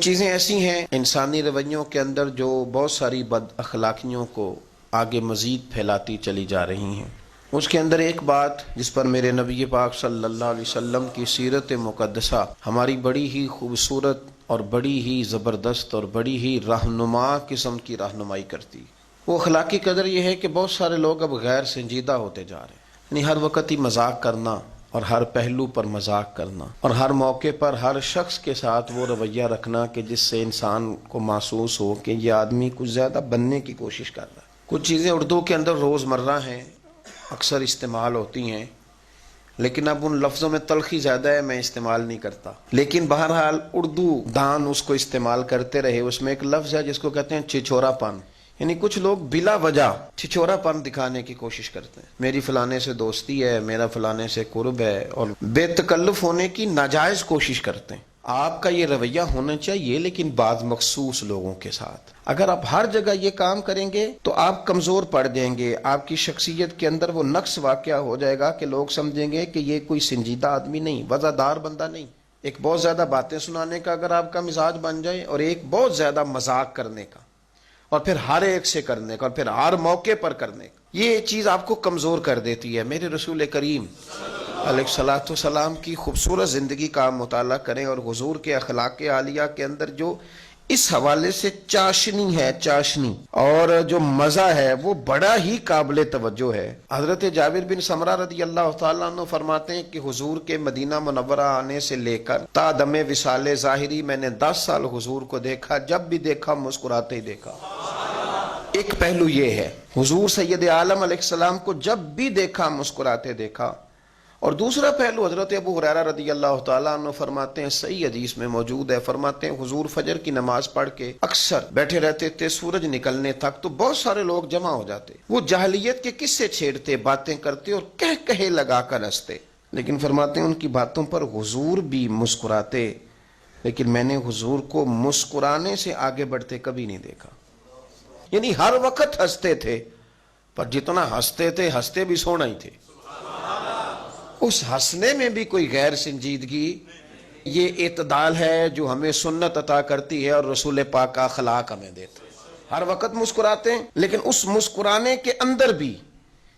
کچھ چیزیں ایسی ہیں انسانی رویوں کے اندر جو بہت ساری بد اخلاقیوں کو آگے مزید پھیلاتی چلی جا رہی ہیں۔ اس کے اندر ایک بات جس پر میرے نبی پاک صلی اللہ علیہ وسلم کی سیرت مقدسہ ہماری بڑی ہی خوبصورت اور بڑی ہی زبردست اور بڑی ہی رہنما قسم کی رہنمائی کرتی، وہ اخلاقی قدر یہ ہے کہ بہت سارے لوگ اب غیر سنجیدہ ہوتے جا رہے ہیں، یعنی ہر وقت ہی مذاق کرنا اور ہر پہلو پر مذاق کرنا اور ہر موقع پر ہر شخص کے ساتھ وہ رویہ رکھنا کہ جس سے انسان کو محسوس ہو کہ یہ آدمی کچھ زیادہ بننے کی کوشش کر رہا ہے۔ کچھ چیزیں اردو کے اندر روزمرہ ہیں، اکثر استعمال ہوتی ہیں، لیکن اب ان لفظوں میں تلخی زیادہ ہے، میں استعمال نہیں کرتا، لیکن بہرحال اردو دان اس کو استعمال کرتے رہے۔ اس میں ایک لفظ ہے جس کو کہتے ہیں چھچورا پن، یعنی کچھ لوگ بلا وجہ چھچورا پن دکھانے کی کوشش کرتے ہیں، میری فلانے سے دوستی ہے، میرا فلانے سے قرب ہے، اور بے تکلف ہونے کی ناجائز کوشش کرتے ہیں۔ آپ کا یہ رویہ ہونا چاہیے لیکن بعض مخصوص لوگوں کے ساتھ۔ اگر آپ ہر جگہ یہ کام کریں گے تو آپ کمزور پڑ جائیں گے، آپ کی شخصیت کے اندر وہ نقص واقع ہو جائے گا کہ لوگ سمجھیں گے کہ یہ کوئی سنجیدہ آدمی نہیں، وزادار بندہ نہیں۔ ایک بہت زیادہ باتیں سنانے کا اگر آپ کا مزاج بن جائے اور ایک بہت زیادہ مذاق کرنے کا اور پھر ہر ایک سے کرنے کا اور پھر ہر موقع پر کرنے کا، یہ چیز آپ کو کمزور کر دیتی ہے۔ میرے رسول کریم علیہ الصلوۃ والسلام کی خوبصورت زندگی کا مطالعہ کریں اور حضور کے اخلاق عالیہ کے اندر جو اس حوالے سے چاشنی ہے، چاشنی اور جو مزہ ہے وہ بڑا ہی قابل توجہ ہے۔ حضرت جابر بن سمرہ رضی اللہ تعالیٰ عنہ فرماتے ہیں کہ حضور کے مدینہ منورہ آنے سے لے کر تا دم وصال ظاہری میں نے 10 سال حضور کو دیکھا، جب بھی دیکھا مسکراتے ہی دیکھا۔ ایک پہلو یہ ہے، حضور سید عالم علیہ السلام کو جب بھی دیکھا مسکراتے دیکھا۔ اور دوسرا پہلو حضرت ابو ہریرہ رضی اللہ تعالیٰ عنہ فرماتے ہیں، صحیح حدیث میں موجود ہے، فرماتے ہیں حضور فجر کی نماز پڑھ کے اکثر بیٹھے رہتے تھے، سورج نکلنے تک تو بہت سارے لوگ جمع ہو جاتے، وہ جاہلیت کے قصے چھیڑتے، باتیں کرتے اور کہے لگا کر ہنستے، لیکن فرماتے ہیں ان کی باتوں پر حضور بھی مسکراتے، لیکن میں نے حضور کو مسکرانے سے آگے بڑھتے کبھی نہیں دیکھا۔ یعنی ہر وقت ہنستے تھے، پر جتنا ہنستے تھے ہنستے بھی سونا ہی تھے، اس ہنسنے میں بھی کوئی غیر سنجیدگی۔ یہ اعتدال ہے جو ہمیں سنت عطا کرتی ہے اور رسول پاک کا اخلاق ہمیں دیتا ہے۔ ہر وقت مسکراتے ہیں لیکن اس مسکرانے کے اندر بھی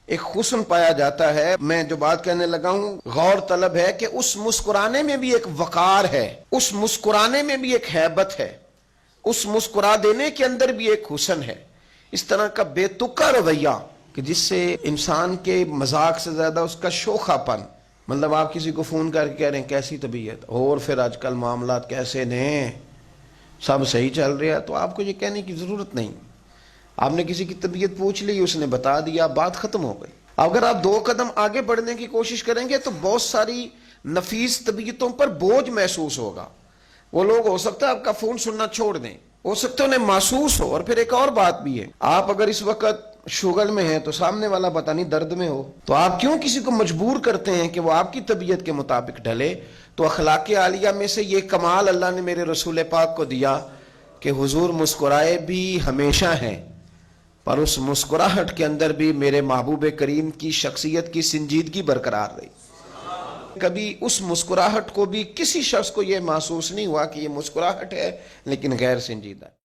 ایک حسن پایا جاتا ہے۔ میں جو بات کہنے لگا ہوں غور طلب ہے کہ اس مسکرانے میں بھی ایک وقار ہے، اس مسکرانے میں بھی ایک ہیبت ہے، اس مسکرا دینے کے اندر بھی ایک حسن ہے۔ اس طرح کا بے تکا رویہ کہ جس سے انسان کے مذاق سے زیادہ اس کا شوخہ پن، مطلب آپ کسی کو فون کر کے کہہ رہے ہیں کیسی طبیعت، اور پھر آج کل معاملات کیسے ہیں، سب صحیح چل رہا ہے، تو آپ کو یہ کہنے کی ضرورت نہیں، آپ نے کسی کی طبیعت پوچھ لی، اس نے بتا دیا، بات ختم ہو گئی۔ اگر آپ 2 قدم آگے بڑھنے کی کوشش کریں گے تو بہت ساری نفیس طبیعتوں پر بوجھ محسوس ہوگا۔ وہ لوگ ہو سکتا ہے آپ کا فون سننا چھوڑ دیں، ہو سکتا ہے انہیں محسوس ہو۔ اور پھر ایک اور بات بھی ہے، آپ اگر اس وقت شغل میں ہیں تو سامنے والا پتہ نہیں درد میں ہو، تو آپ کیوں کسی کو مجبور کرتے ہیں کہ وہ آپ کی طبیعت کے مطابق ڈھلے؟ تو اخلاق عالیہ میں سے یہ کمال اللہ نے میرے رسول پاک کو دیا کہ حضور مسکرائے بھی ہمیشہ ہیں، پر اس مسکراہٹ کے اندر بھی میرے محبوب کریم کی شخصیت کی سنجیدگی برقرار رہی۔ کبھی اس مسکراہٹ کو بھی کسی شخص کو یہ محسوس نہیں ہوا کہ یہ مسکراہٹ ہے لیکن غیر سنجیدہ ہے۔